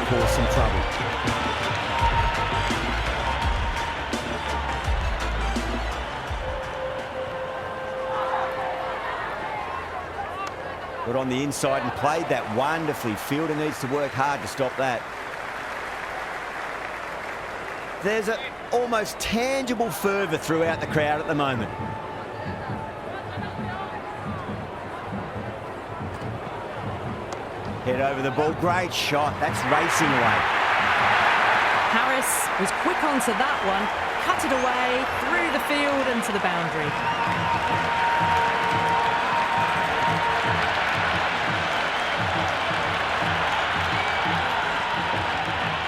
cause some trouble. Got on the inside and played that wonderfully. Fielder needs to work hard to stop that. There's an almost tangible fervour throughout the crowd at the moment. Head over the ball. Great shot. That's racing away. Harris was quick onto that one. Cut it away, through the field and to the boundary.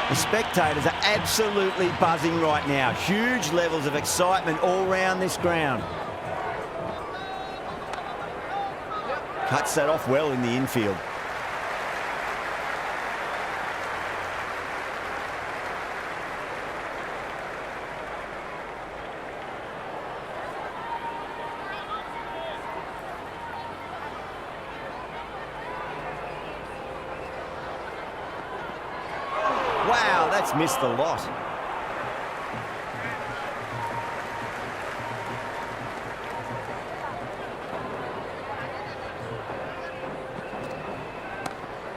The spectators are absolutely buzzing right now. Huge levels of excitement all round this ground. Cuts that off well in the infield. Wow, that's missed the lot.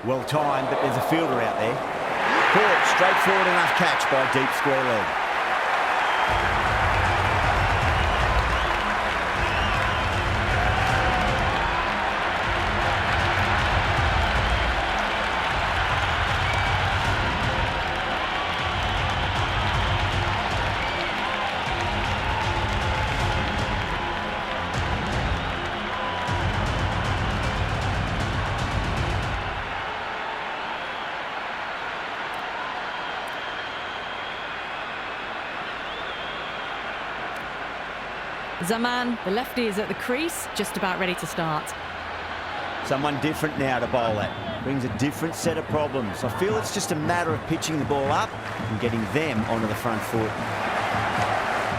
Well timed, but there's a fielder out there. Caught, straightforward enough catch by deep square leg. Zaman, the lefty, is at the crease, just about ready to start. Someone different now to bowl at. Brings a different set of problems. I feel it's just a matter of pitching the ball up and getting them onto the front foot.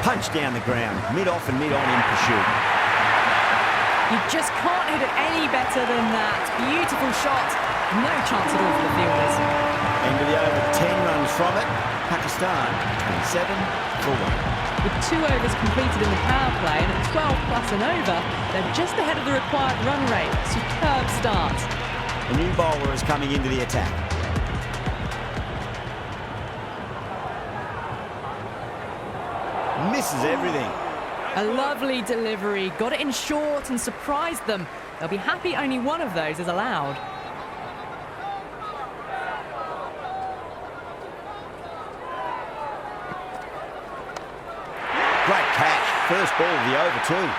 Punch down the ground, mid-off and mid-on in pursuit. You just can't hit it any better than that. Beautiful shot. No chance at all for the fielders. End of the over, 10 runs from it. Pakistan, 27 for 1. With 2 overs completed in the power play and at 12 plus and over, they're just ahead of the required run rate. Superb start. The new bowler is coming into the attack. Misses everything. A lovely delivery. Got it in short and surprised them. They'll be happy only one of those is allowed. Great catch. First ball of the over too.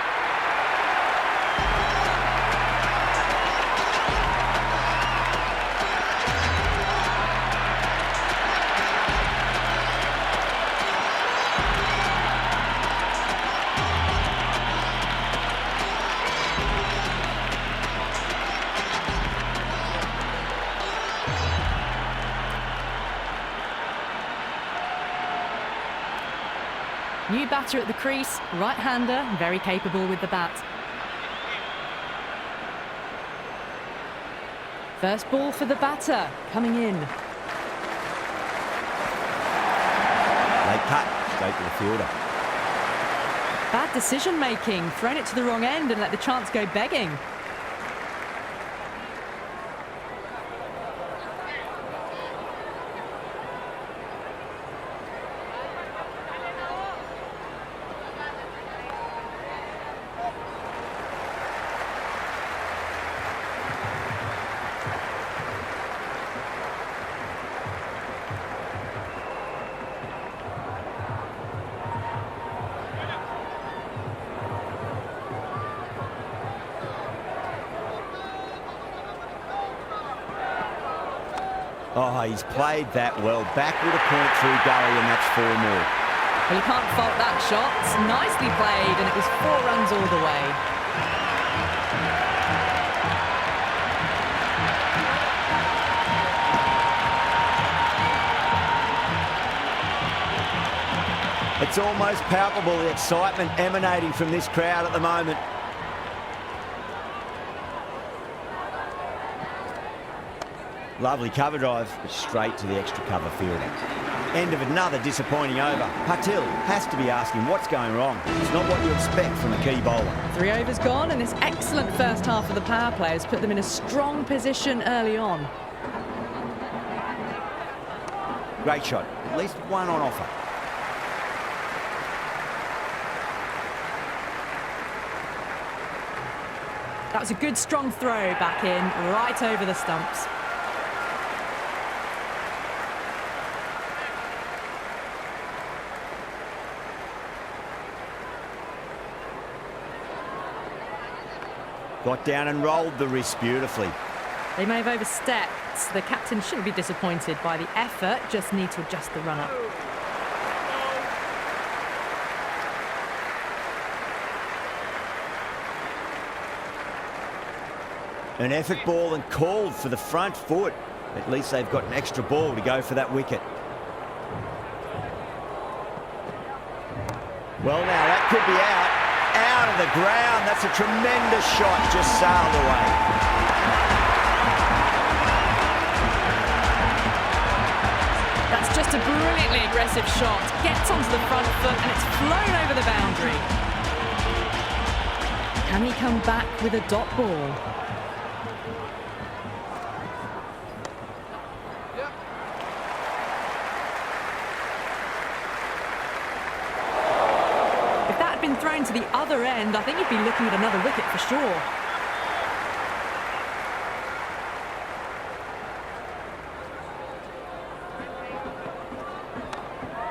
New batter at the crease, right-hander, very capable with the bat. First ball for the batter, coming in. Late cut, straight to the fielder. Bad decision-making, thrown it to the wrong end and let the chance go begging. Oh, he's played that well. Back with a point through gully, and that's 4 more. Well, you can't fault that shot. It's nicely played, and it was 4 runs all the way. It's almost palpable, the excitement emanating from this crowd at the moment. Lovely cover drive, but straight to the extra cover fielder. End of another disappointing over. Patil has to be asking what's going wrong. It's not what you expect from a key bowler. 3 overs gone, and this excellent first half of the power play has put them in a strong position early on. Great shot, at least one on offer. That was a good strong throw back in, right over the stumps. Got down and rolled the wrist beautifully. They may have overstepped. The captain shouldn't be disappointed by the effort, just need to adjust the run-up. An effort ball and called for the front foot. At least they've got an extra ball to go for that wicket. Well, now that could be out of the ground. That's a tremendous shot, just sailed away. That's just a brilliantly aggressive shot. Gets onto the front foot and it's flown over the boundary. Can he come back with a dot ball? If that had been thrown to the other end, I think you'd be looking at another wicket for sure.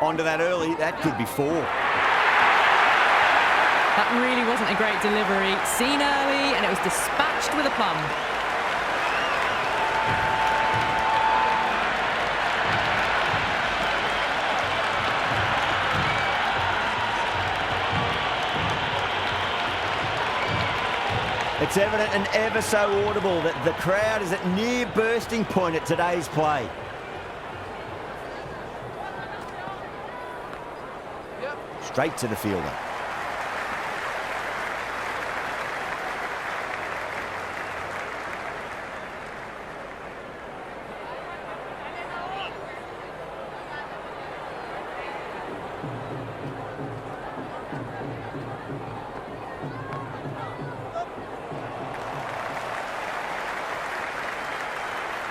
Onto that early, that could be 4. That really wasn't a great delivery. Seen early, and it was dispatched with a plum. It's evident and ever so audible that the crowd is at near bursting point at today's play. Straight to the fielder.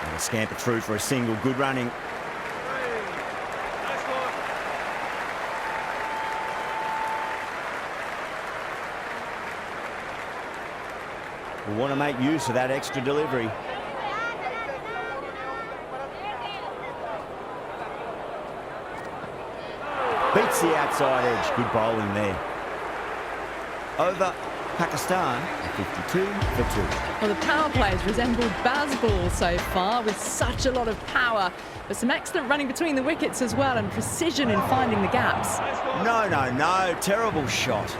And a scamper through for a single, good running. We want to make use of that extra delivery. Beats the outside edge. Good bowling there. Over Pakistan, 52 for 2. Well, the power play has resembled Bazball so far, with such a lot of power, but some excellent running between the wickets as well, and precision in finding the gaps. No, no, no. Terrible shot.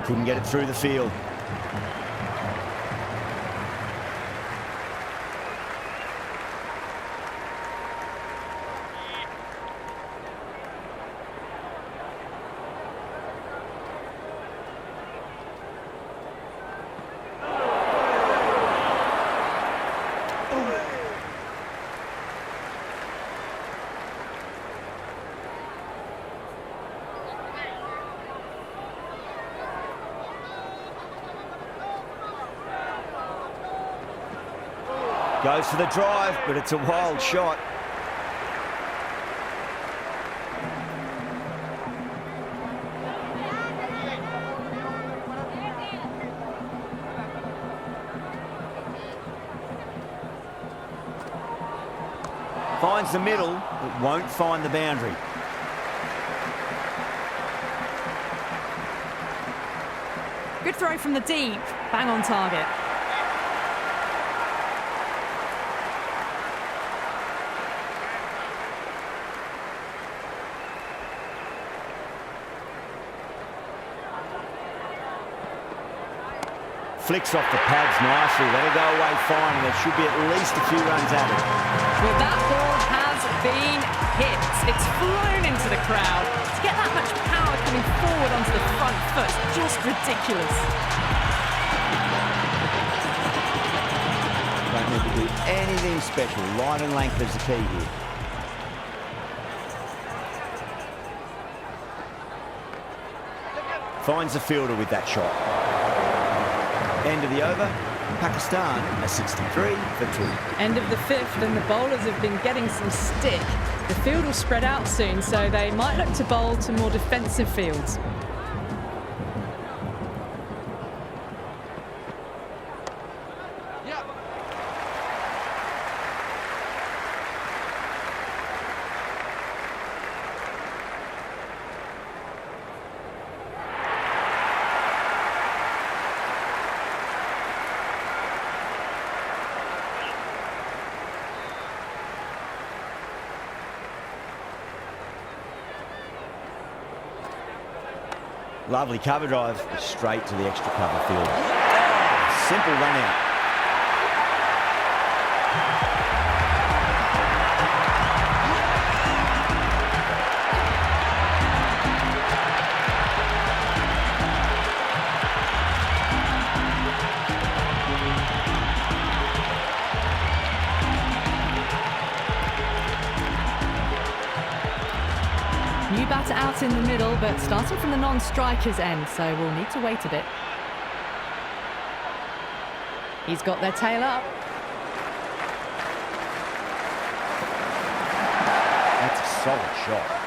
Couldn't get it through the field. Goes for the drive, but it's a wild shot. Finds the middle, but won't find the boundary. Good throw from the deep, bang on target. Flicks off the pads nicely. That'll go away fine, and there should be at least a few runs added. Well, that ball has been hit. It's flown into the crowd. To get that much power coming forward onto the front foot, just ridiculous. Don't need to do anything special. Line and length is the key here. Finds the fielder with that shot. End of the over. Pakistan a 63 for 2. End of the fifth, and the bowlers have been getting some stick. The field will spread out soon, so they might look to bowl to more defensive fields. Lovely cover drive, straight to the extra cover field. Oh, simple run out. New batter out in the middle, but starting from the non-striker's end, so we'll need to wait a bit. He's got their tail up. That's a solid shot.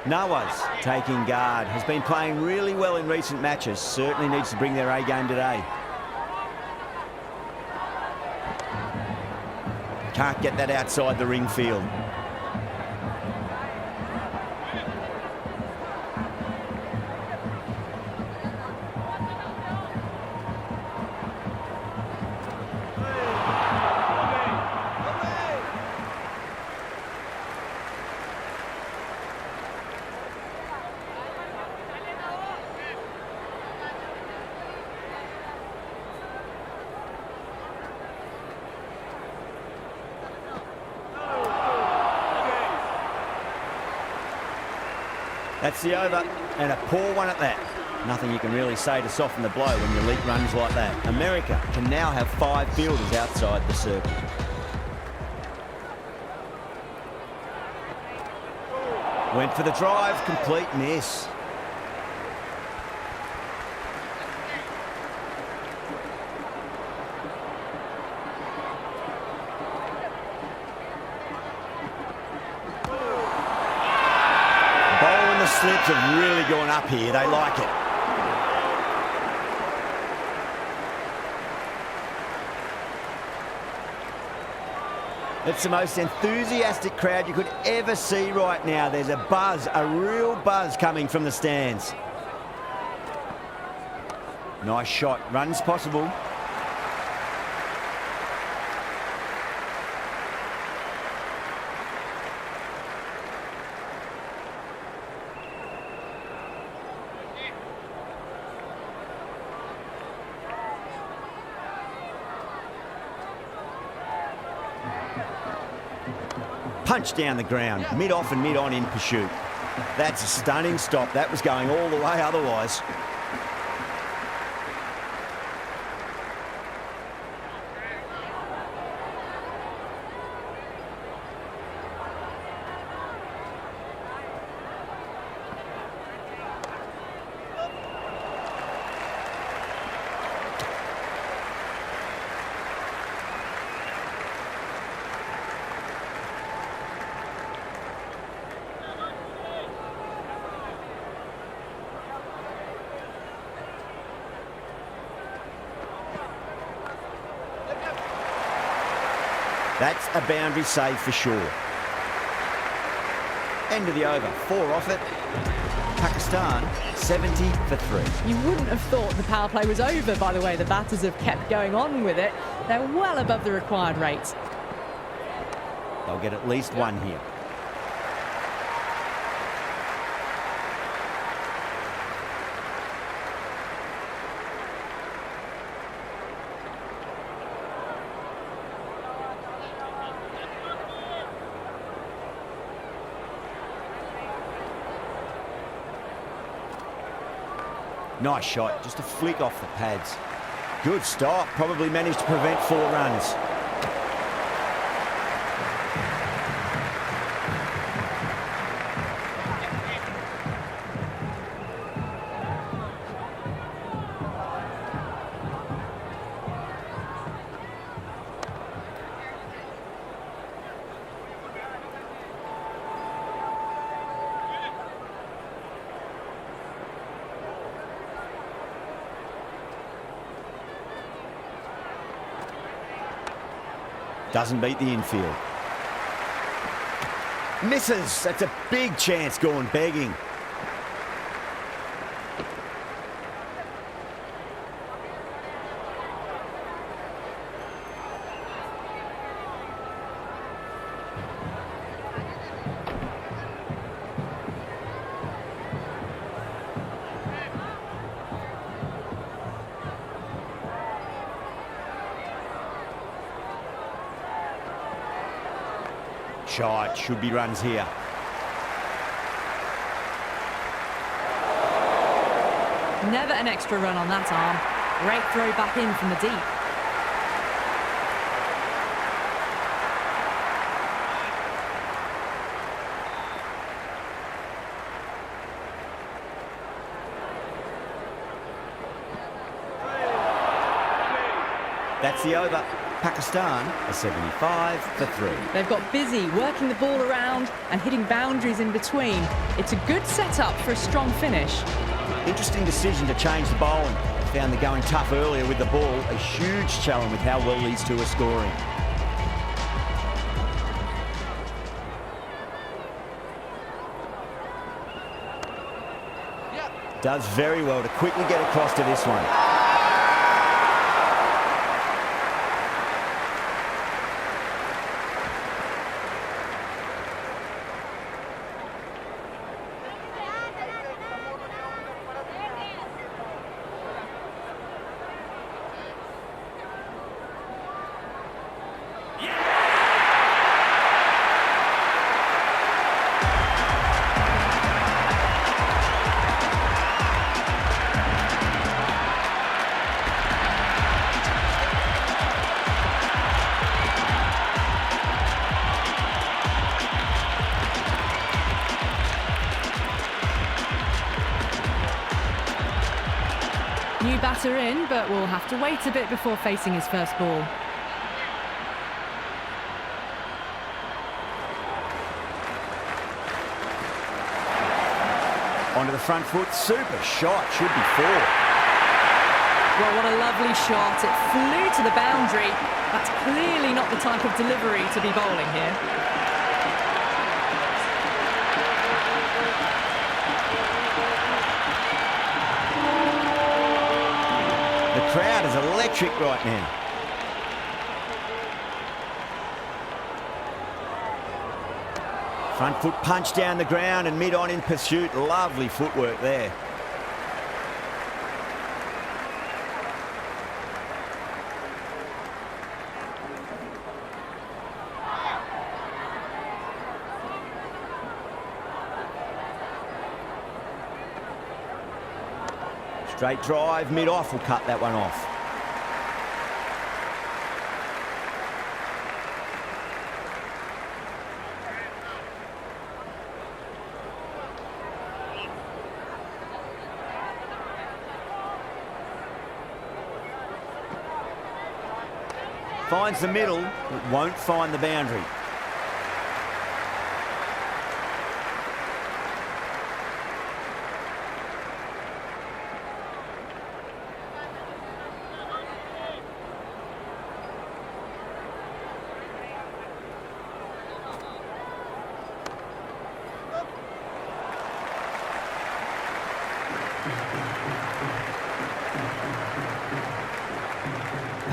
Nawaz taking guard, has been playing really well in recent matches, certainly needs to bring their A game today. Can't get that outside the ring field. That's the over, and a poor one at that. Nothing you can really say to soften the blow when you leak runs like that. America can now have 5 fielders outside the circle. Went for the drive, complete miss. The slips have really gone up here. They like it. It's the most enthusiastic crowd you could ever see right now. There's a buzz, a real buzz coming from the stands. Nice shot. Runs possible. Punch down the ground, mid-off and mid-on in pursuit. That's a stunning stop. That was going all the way otherwise. That's a boundary save for sure. End of the over. 4 off it. Pakistan Pakistan 70 for 3. You wouldn't have thought the power play was over by the way the batters have kept going on with it. They're well above the required rate. They'll get at least one here. Nice shot, just a flick off the pads. Good stop, probably managed to prevent 4 runs. Doesn't beat the infield. Misses. That's a big chance going begging. Shot, should be runs here. Never an extra run on that arm. Great throw back in from the deep. That's the over. Pakistan are 75 for 3. They've got busy working the ball around and hitting boundaries in between. It's a good setup for a strong finish. Interesting decision to change the bowling. Found they're going tough earlier with the ball. A huge challenge with how well these two are scoring. Does very well to quickly get across to this one. New batter in, but will have to wait a bit before facing his first ball. Onto the front foot, super shot, should be 4. Well, what a lovely shot. It flew to the boundary. That's clearly not the type of delivery to be bowling here. The crowd is electric right now. Front foot punch down the ground and mid-on in pursuit. Lovely footwork there. Straight drive, mid-off will cut that one off. Finds the middle, but won't find the boundary.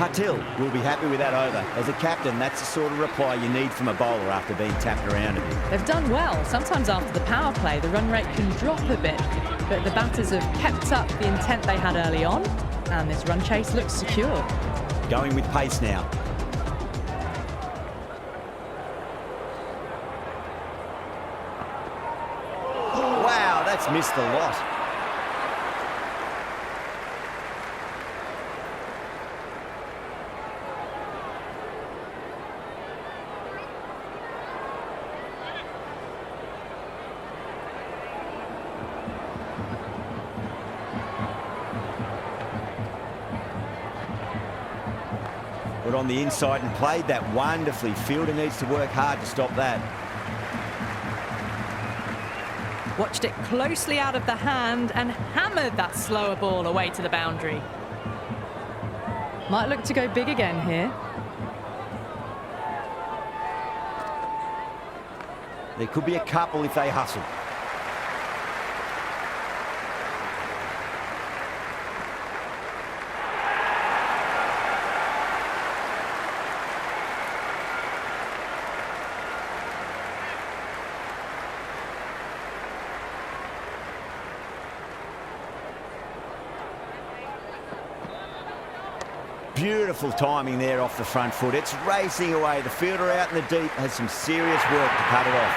Patil will be happy with that over. As a captain, that's the sort of reply you need from a bowler after being tapped around a bit. They've done well. Sometimes after the power play, the run rate can drop a bit, but the batters have kept up the intent they had early on, and this run chase looks secure. Going with pace now. Wow, that's missed a lot. Put on the inside and played that wonderfully. Fielder needs to work hard to stop that. Watched it closely out of the hand and hammered that slower ball away to the boundary. Might look to go big again here. There could be a couple if they hustle. Beautiful timing there off the front foot. It's racing away. The fielder out in the deep has some serious work to cut it off.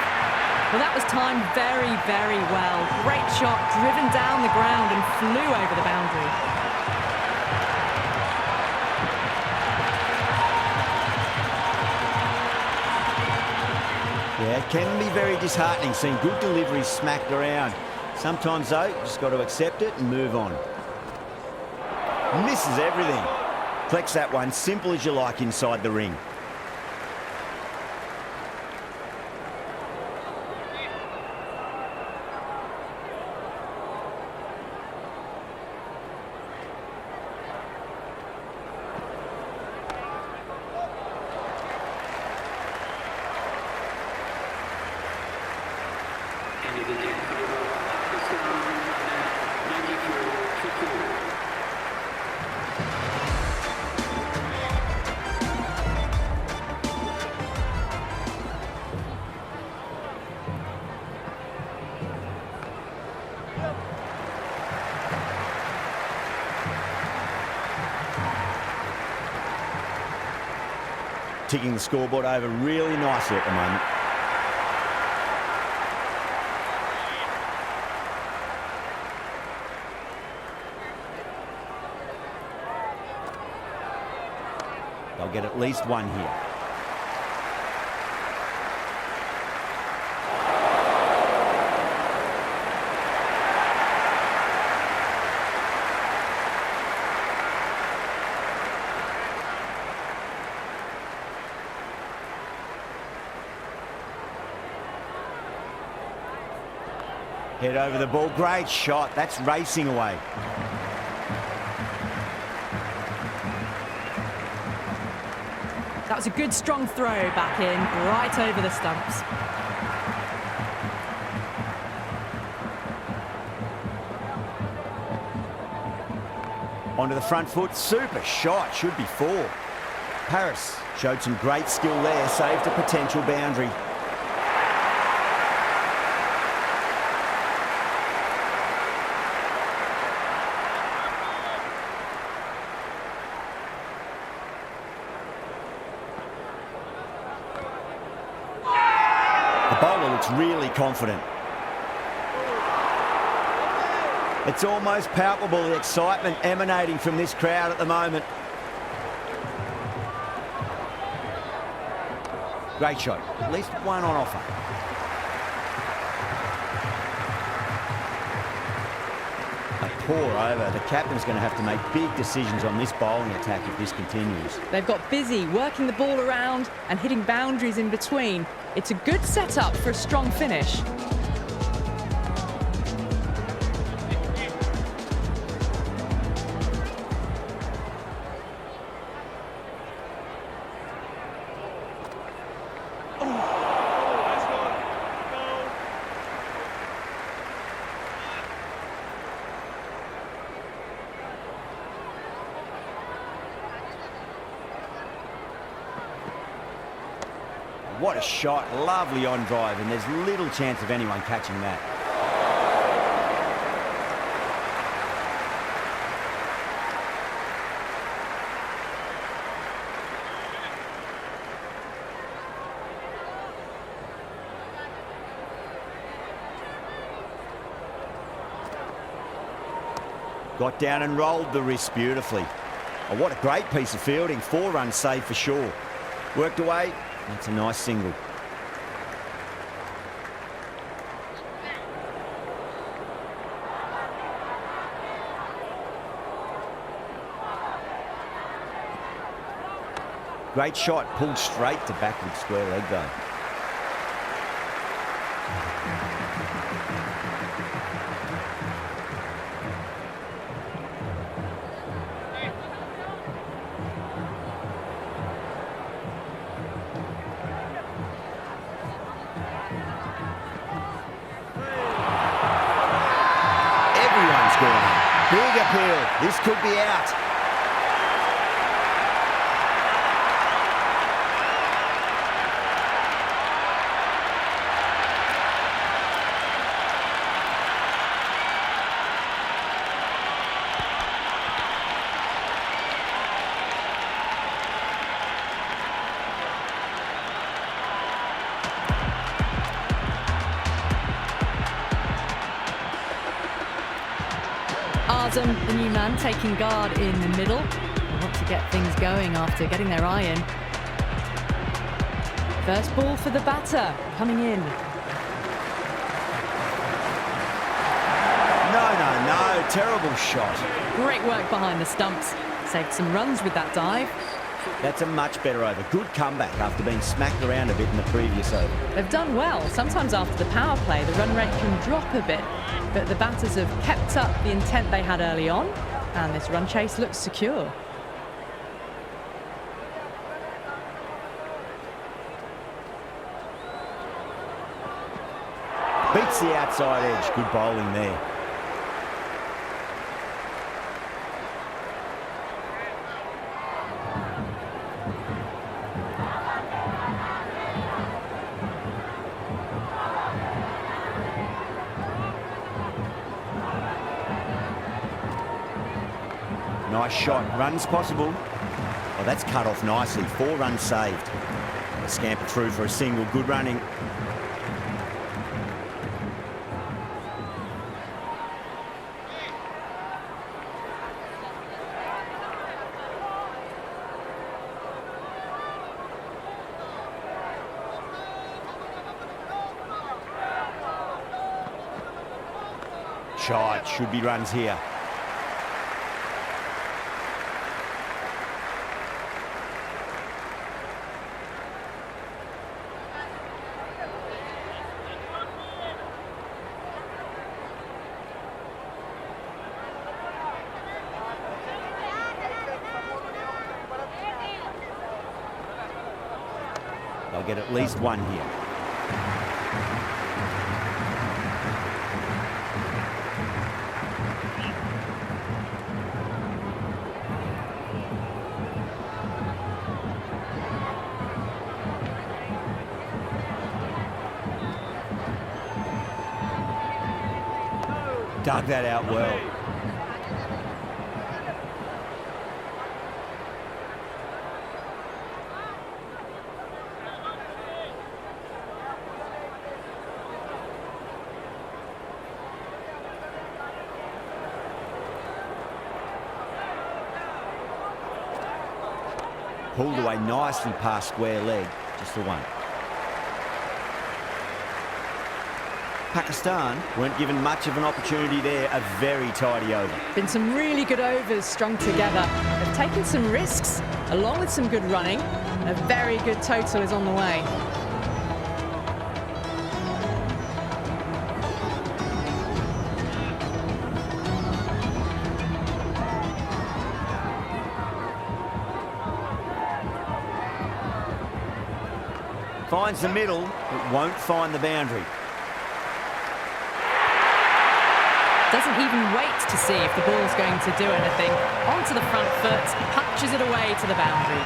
Well, that was timed very, very well. Great shot, driven down the ground and flew over the boundary. Yeah, it can be very disheartening seeing good deliveries smacked around. Sometimes, though, you just got to accept it and move on. Misses everything. Flex that one, simple as you like inside the ring. Ticking the scoreboard over really nicely at the moment. They'll get at least one here. Head over the ball. Great shot. That's racing away. That was a good strong throw back in, right over the stumps. Onto the front foot. Super shot. Should be four. Paris showed some great skill there. Saved a potential boundary. The bowler looks really confident. It's almost palpable, the excitement emanating from this crowd at the moment. Great shot. At least one on offer. A poor over. The captain's going to have to make big decisions on this bowling attack if this continues. They've got busy working the ball around and hitting boundaries in between. It's a good setup for a strong finish. What a shot. Lovely on drive, and there's little chance of anyone catching that. Got down and rolled the wrist beautifully. Oh, what a great piece of fielding. 4 runs saved for sure. Worked away. That's a nice single. Great shot. Pulled straight to backward square leg though. Big appeal. This could be out. The new man taking guard in the middle. They want to get things going after getting their eye in. First ball for the batter coming in. No. Terrible shot. Great work behind the stumps. Saved some runs with that dive. That's a much better over. Good comeback after being smacked around a bit in the previous over. They've done well. Sometimes after the power play, the run rate can drop a bit. But the batters have kept up the intent they had early on, and this run chase looks secure. Beats the outside edge. Good bowling there. Nice shot. Runs possible. Oh, that's cut off nicely. 4 runs saved. They scamper through for a single. Good running. Shot. Should be runs here. They'll get at least 1 here. Dug that out well. Pulled away nicely past square leg, just the 1. Pakistan weren't given much of an opportunity there. A very tidy over. Been some really good overs strung together. They've taken some risks, along with some good running. A very good total is on the way. Finds the middle, but won't find the boundary. Doesn't even wait to see if the ball's going to do anything. Onto the front foot, punches it away to the boundary.